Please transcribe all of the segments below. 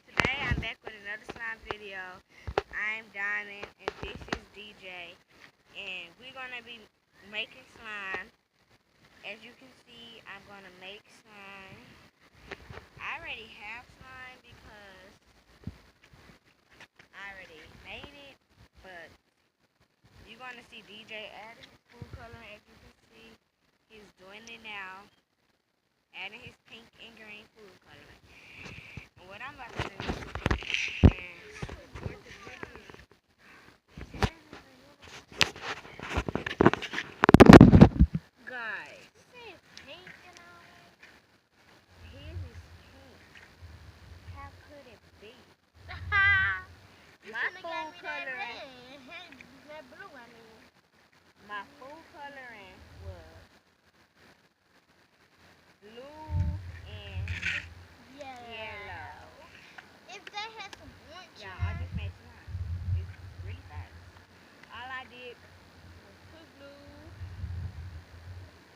today I'm back with another slime video. I'm Diamond and this is DJ. And we're going to be making slime. As you can see, I'm going to make slime. I already have slime because I already made it. But you're going to see DJ adding his food color. As you can see, he's doing it now. Adding his pink and green food coloring. And what I'm about to do is record the video. Guys, his is pink. How could it be? My food coloring. That blue, I mean. My food coloring was blue and yellow. If they had some orange, Yeah, I just made slime. It's really fast. All I did was put blue,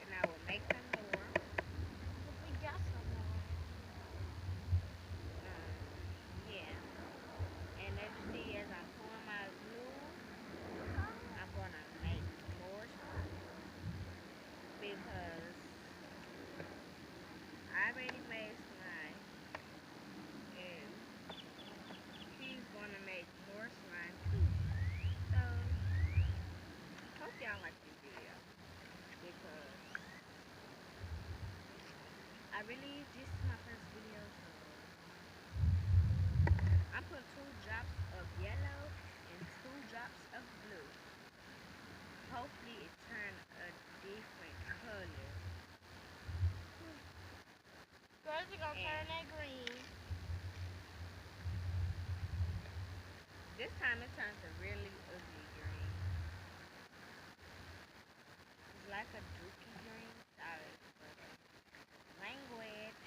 and I will make some more. we got some more. Yeah. And as you see, as I'm pouring my blue, I'm gonna make more slime because I already made slime, and he's gonna make more slime too. So, hope y'all like this video because this is my first video, so I put 2 drops of yellow and 2 drops of blue. Hopefully it turns a different color. First, we're going to turn that green. This time it turns a really ugly green. It's like a dookie green. Sorry for the language.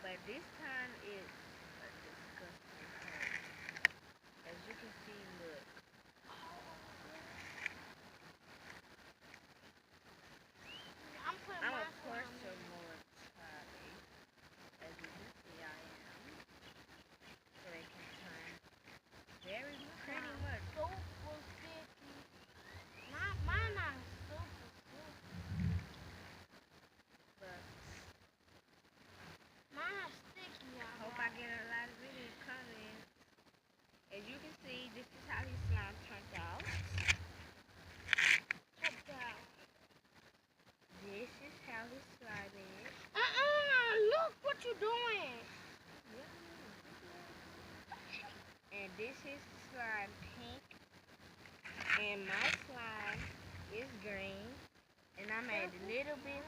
But this time it's a disgusting color. As you can see, look. I'm putting I'm my gonna pour slime some in. more toddy. As you can see, I am. So they can turn very pretty much. Super sticky. Mine not super sticky. But Mine is sticky, I y'all. hope I get a lot of video comments. As you can see, this is how his slime turned out. This is how his slime is. Look what you doing. And this is slime pink. And my slime is green. And I made a little bit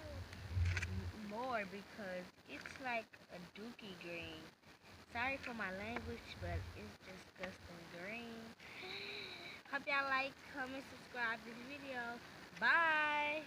more because it's like a dookie green. Sorry for my language, but it's disgusting green. Hope y'all like, comment, subscribe to this video. Bye.